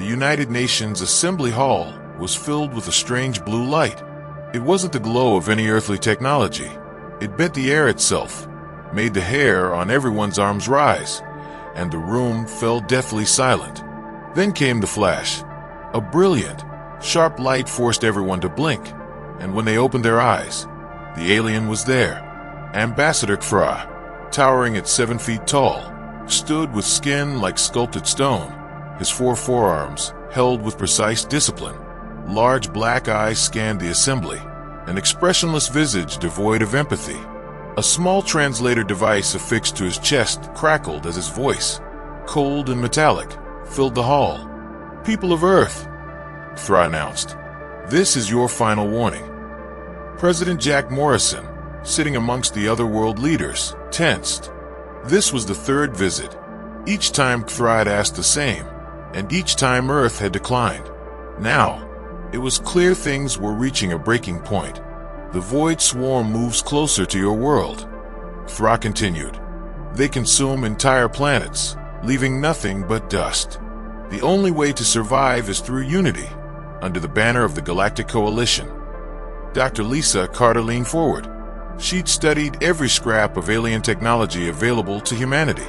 United Nations Assembly Hall was filled with a strange blue light. It wasn't the glow of any earthly technology. It bent the air itself, made the hair on everyone's arms rise, and the room fell deathly silent. Then came the flash. A brilliant, sharp light forced everyone to blink, and when they opened their eyes, the alien was there. Ambassador Kfra, towering at 7 feet tall, stood with skin like sculpted stone, his 4 forearms held with precise discipline. Large black eyes scanned the assembly, an expressionless visage devoid of empathy. A small translator device affixed to his chest crackled as his voice, cold and metallic, filled the hall. "People of Earth," Kfra announced, "this is your final warning." President Jack Morrison, sitting amongst the other world leaders, tensed. This was the 3rd visit. Each time Kfra had asked the same, and each time Earth had declined. Now, it was clear things were reaching a breaking point. "The Void Swarm moves closer to your world," Kfra continued. "They consume entire planets, leaving nothing but dust. The only way to survive is through unity, under the banner of the Galactic Coalition." Dr. Lisa Carter leaned forward. She'd studied every scrap of alien technology available to humanity.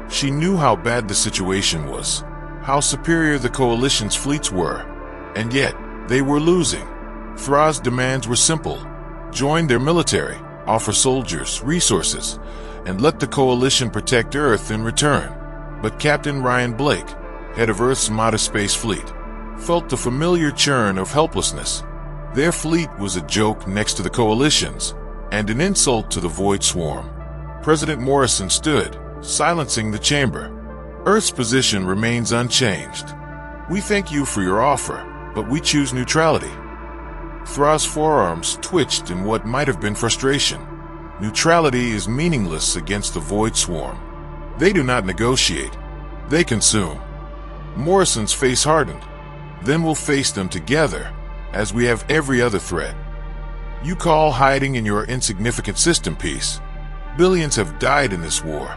She knew how bad the situation was, how superior the Coalition's fleets were, and yet they were losing. Kfra's demands were simple: join their military, offer soldiers resources, and let the Coalition protect Earth in return. But Captain Ryan Blake, head of Earth's modest space fleet, felt the familiar churn of helplessness. Their fleet was a joke next to the Coalition's, and an insult to the Void Swarm. President Morrison stood, silencing the chamber. "Earth's position remains unchanged. We thank you for your offer, but we choose neutrality." Kfra's forearms twitched in what might have been frustration. Neutrality is meaningless against the Void Swarm. They do not negotiate. They consume. Morrison's face hardened. "Then we'll face them together, as we have every other threat. You call hiding in your insignificant system peace. Billions have died in this war."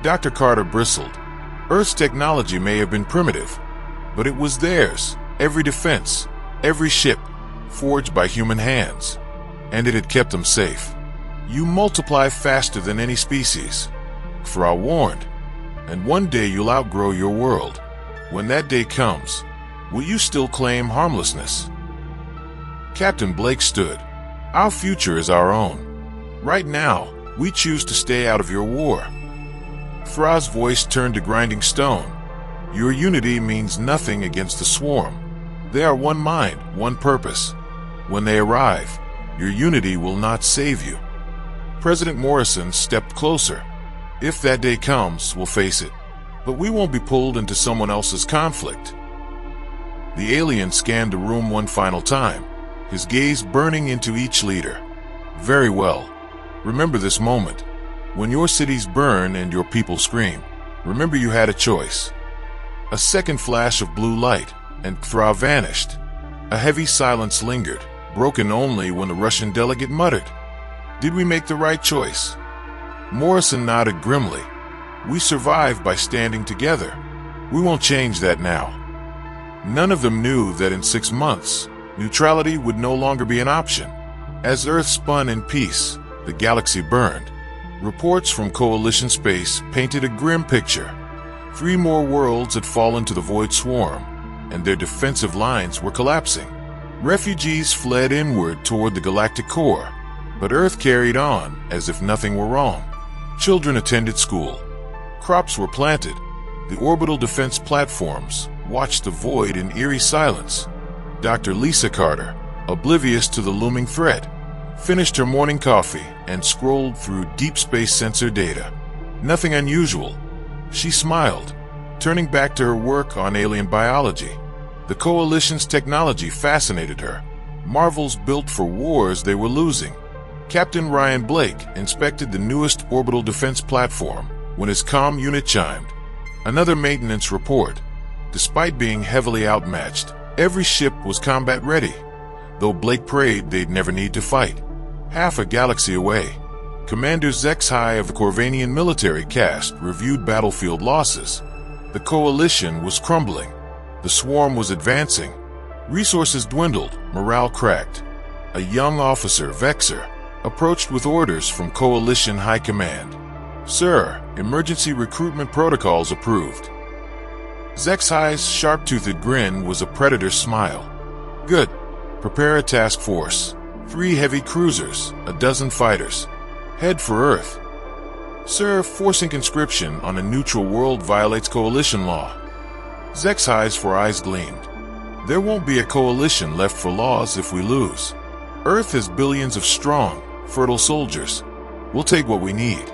Dr. Carter bristled. Earth's technology may have been primitive, but it was theirs. Every defense, every ship, forged by human hands. And it had kept them safe. "You multiply faster than any species," Kfra warned. "And one day you'll outgrow your world. When that day comes, will you still claim harmlessness?" Captain Blake stood. "Our future is our own. Right now, we choose to stay out of your war." Kfra's voice turned to grinding stone. "Your unity means nothing against the swarm. They are one mind, one purpose. When they arrive, your unity will not save you." President Morrison stepped closer. "If that day comes, we'll face it. But we won't be pulled into someone else's conflict." The alien scanned the room one final time, his gaze burning into each leader. "Very well. Remember this moment. When your cities burn and your people scream, remember you had a choice." A second flash of blue light, and Kfra vanished. A heavy silence lingered, broken only when the Russian delegate muttered, "Did we make the right choice?" Morrison nodded grimly. "We survived by standing together. We won't change that now." None of them knew that in 6 months, neutrality would no longer be an option. As Earth spun in peace, the galaxy burned. Reports from Coalition space painted a grim picture. 3 more worlds had fallen to the Void Swarm, and their defensive lines were collapsing. Refugees fled inward toward the galactic core, but Earth carried on as if nothing were wrong. Children attended school. Crops were planted. The orbital defense platforms watched the void in eerie silence. Dr. Lisa Carter, oblivious to the looming threat, finished her morning coffee and scrolled through deep space sensor data. Nothing unusual. She smiled, turning back to her work on alien biology. The Coalition's technology fascinated her, marvels built for wars they were losing. Captain Ryan Blake inspected the newest orbital defense platform when his comm unit chimed. Another maintenance report. Despite being heavily outmatched, every ship was combat ready, though Blake prayed they'd never need to fight. Half a galaxy away, Commander Zexhai of the Corvanian military caste reviewed battlefield losses. The Coalition was crumbling. The swarm was advancing. Resources dwindled, morale cracked. A young officer, Vexer, approached with orders from Coalition High Command. "Sir, emergency recruitment protocols approved." Zexai's sharp-toothed grin was a predator's smile. "Good. Prepare a task force. 3 heavy cruisers, a dozen fighters. Head for Earth." "Sir, forcing conscription on a neutral world violates Coalition law." Zexai's four eyes gleamed. "There won't be a coalition left for laws if we lose. Earth has billions of strong, fertile soldiers. We'll take what we need."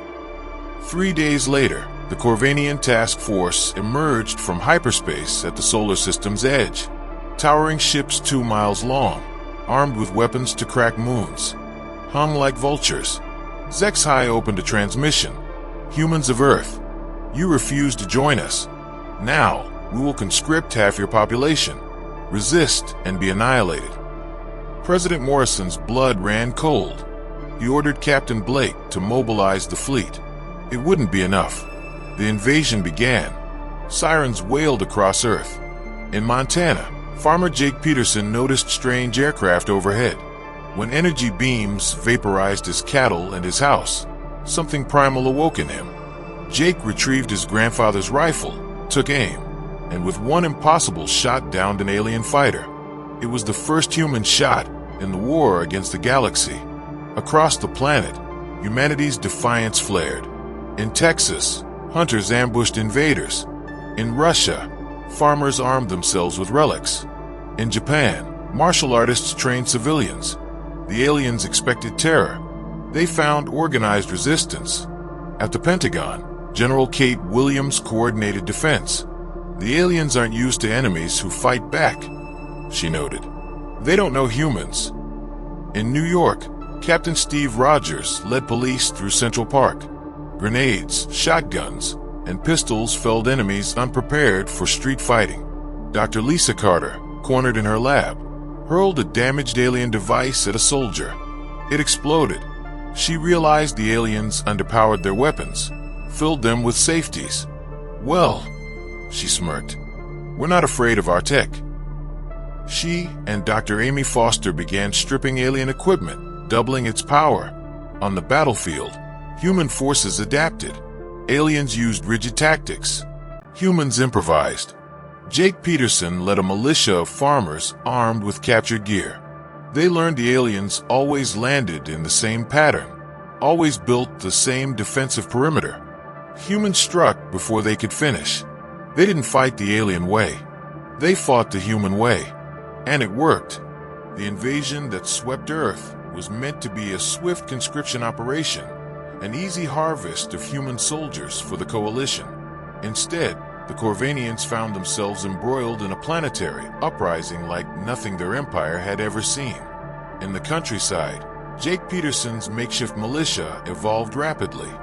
3 days later, the Corvanian task force emerged from hyperspace at the solar system's edge. Towering ships 2 miles long, armed with weapons to crack moons, hung like vultures. Zexai opened a transmission. "Humans of Earth, you refuse to join us. Now, we will conscript half your population. Resist and be annihilated." President Morrison's blood ran cold. He ordered Captain Blake to mobilize the fleet. It wouldn't be enough. The invasion began. Sirens wailed across Earth. In Montana, farmer Jake Peterson noticed strange aircraft overhead. When energy beams vaporized his cattle and his house, something primal awoke in him. Jake retrieved his grandfather's rifle, took aim, and with one impossible shot downed an alien fighter. It was the first human shot in the war against the galaxy. Across the planet, humanity's defiance flared. In Texas, hunters ambushed invaders. In Russia, farmers armed themselves with relics. In Japan, martial artists trained civilians. The aliens expected terror. They found organized resistance. At the Pentagon, General Kate Williams coordinated defense. "The aliens aren't used to enemies who fight back," she noted. "They don't know humans." In New York, Captain Steve Rogers led police through Central Park. Grenades, shotguns, and pistols felled enemies unprepared for street fighting. Dr. Lisa Carter, cornered in her lab, hurled a damaged alien device at a soldier. It exploded. She realized the aliens underpowered their weapons, filled them with safeties. "Well," she smirked, "we're not afraid of our tech." She and Dr. Amy Foster began stripping alien equipment, doubling its power. On the battlefield, human forces adapted. Aliens used rigid tactics. Humans improvised. Jake Peterson led a militia of farmers armed with captured gear. They learned the aliens always landed in the same pattern, always built the same defensive perimeter. Humans struck before they could finish. They didn't fight the alien way. They fought the human way. And it worked. The invasion that swept Earth was meant to be a swift conscription operation, an easy harvest of human soldiers for the Coalition. Instead, the Corvanians found themselves embroiled in a planetary uprising like nothing their empire had ever seen. In the countryside, Jake Peterson's makeshift militia evolved rapidly.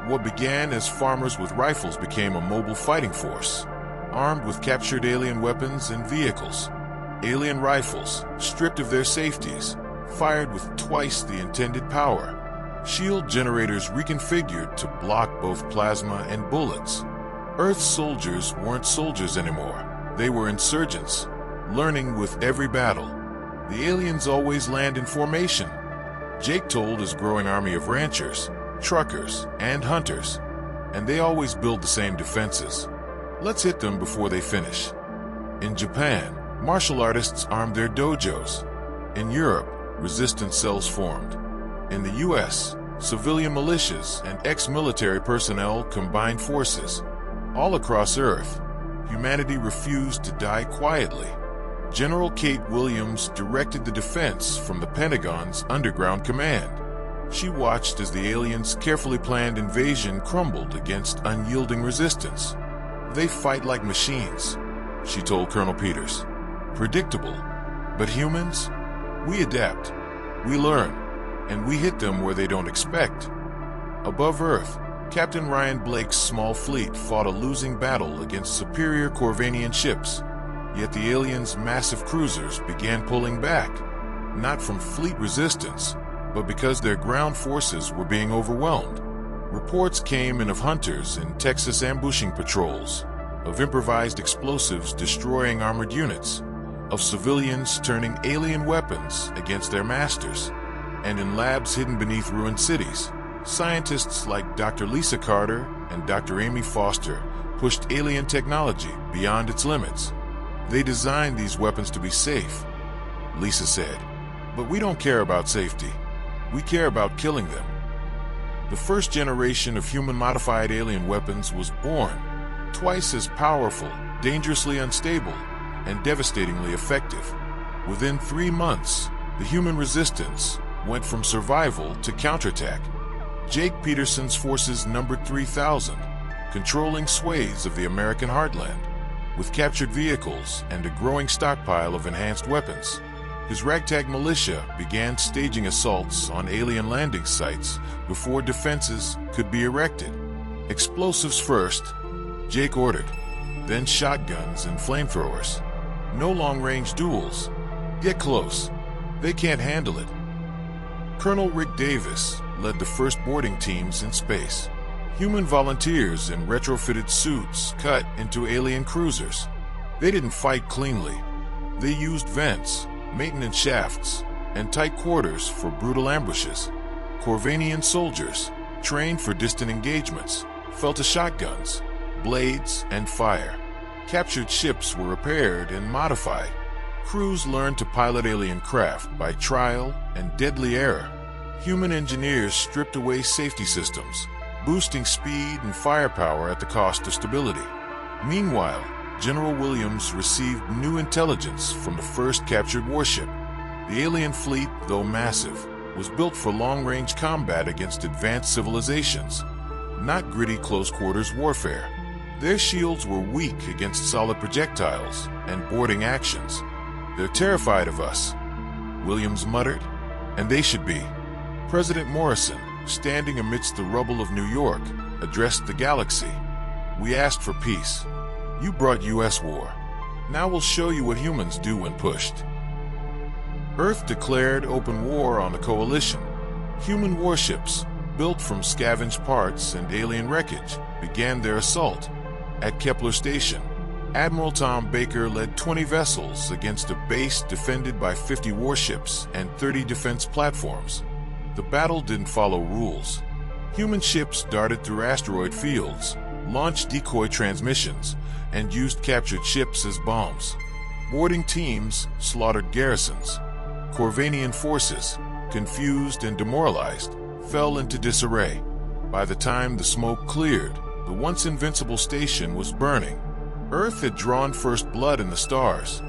What began as farmers with rifles became a mobile fighting force, armed with captured alien weapons and vehicles. Alien rifles, stripped of their safeties, fired with twice the intended power. Shield generators reconfigured to block both plasma and bullets. Earth's soldiers weren't soldiers anymore. They were insurgents, learning with every battle. The aliens always land in formation, Jake told his growing army of ranchers, truckers, and hunters. And they always build the same defenses. Let's hit them before they finish. In Japan, martial artists armed their dojos. In Europe, resistance cells formed. In the US, civilian militias and ex-military personnel combined forces. All across Earth, humanity refused to die quietly. General Kate Williams directed the defense from the Pentagon's underground command. She watched as the aliens' carefully planned invasion crumbled against unyielding resistance. "They fight like machines," she told Colonel Peters. "Predictable. But humans? We adapt. We learn. And we hit them where they don't expect." Above Earth, Captain Ryan Blake's small fleet fought a losing battle against superior Corvanian ships. Yet the aliens' massive cruisers began pulling back, not from fleet resistance, but because their ground forces were being overwhelmed. Reports came in of hunters in Texas ambushing patrols, of improvised explosives destroying armored units, of civilians turning alien weapons against their masters, and in labs hidden beneath ruined cities, scientists like Dr. Lisa Carter and Dr. Amy Foster pushed alien technology beyond its limits. They designed these weapons to be safe, Lisa said. But we don't care about safety. We care about killing them. The first generation of human-modified alien weapons was born, twice as powerful, dangerously unstable, and devastatingly effective. Within 3 months, the human resistance went from survival to counterattack. Jake Peterson's forces numbered 3,000, controlling swathes of the American heartland, with captured vehicles and a growing stockpile of enhanced weapons. His ragtag militia began staging assaults on alien landing sites before defenses could be erected. Explosives first, Jake ordered, then shotguns and flamethrowers. No long-range duels. Get close. They can't handle it. Colonel Rick Davis led the first boarding teams in space. Human volunteers in retrofitted suits cut into alien cruisers. They didn't fight cleanly. They used vents, maintenance shafts, and tight quarters for brutal ambushes. Corvanian soldiers, trained for distant engagements, fell to shotguns, blades, and fire. Captured ships were repaired and modified. Crews learned to pilot alien craft by trial and deadly error. Human engineers stripped away safety systems, boosting speed and firepower at the cost of stability. Meanwhile, General Williams received new intelligence from the first captured warship. The alien fleet, though massive, was built for long-range combat against advanced civilizations, not gritty close-quarters warfare. Their shields were weak against solid projectiles and boarding actions. They're terrified of us, Williams muttered, and they should be. President Morrison, standing amidst the rubble of New York, addressed the galaxy. We asked for peace. You brought U.S. war. Now we'll show you what humans do when pushed. Earth declared open war on the Coalition. Human warships, built from scavenged parts and alien wreckage, began their assault. At Kepler Station, Admiral Tom Baker led 20 vessels against a base defended by 50 warships and 30 defense platforms. The battle didn't follow rules. Human ships darted through asteroid fields, launched decoy transmissions, and used captured ships as bombs. Boarding teams slaughtered garrisons. Corvanian forces, confused and demoralized, fell into disarray. By the time the smoke cleared, the once invincible station was burning. Earth had drawn first blood in the stars.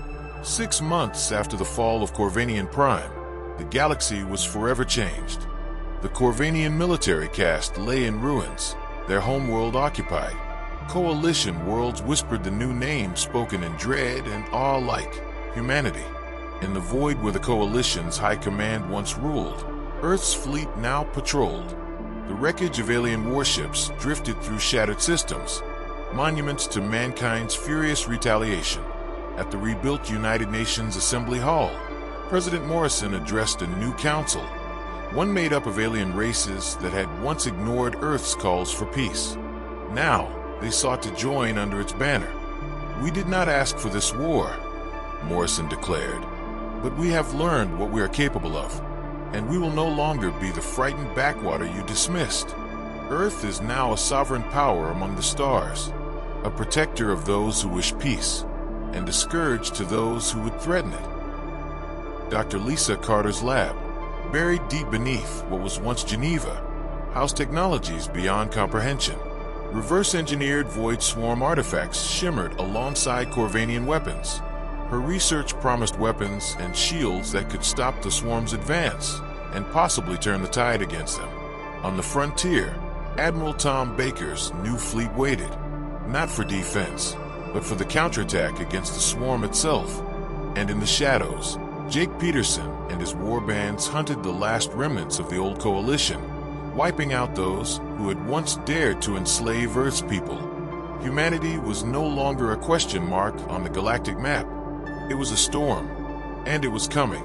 6 months after the fall of Corvanian Prime, the galaxy was forever changed. The Corvanian military caste lay in ruins, their homeworld occupied. Coalition worlds whispered the new name spoken in dread and awe like humanity. In the void where the Coalition's high command once ruled, Earth's fleet now patrolled. The wreckage of alien warships drifted through shattered systems, monuments to mankind's furious retaliation. At the rebuilt United Nations Assembly Hall, President Morrison addressed a new council, one made up of alien races that had once ignored Earth's calls for peace. Now, they sought to join under its banner. We did not ask for this war, Morrison declared, but we have learned what we are capable of, and we will no longer be the frightened backwater you dismissed. Earth is now a sovereign power among the stars, a protector of those who wish peace, and a scourge to those who would threaten it. Dr. Lisa Carter's lab, buried deep beneath what was once Geneva, housed technologies beyond comprehension. Reverse-engineered void swarm artifacts shimmered alongside Corvanian weapons. Her research promised weapons and shields that could stop the swarm's advance and possibly turn the tide against them. On the frontier, Admiral Tom Baker's new fleet waited, not for defense, but for the counterattack against the swarm itself. And in the shadows, Jake Peterson and his war bands hunted the last remnants of the old coalition, wiping out those who had once dared to enslave Earth's people. Humanity was no longer a question mark on the galactic map. It was a storm, and it was coming.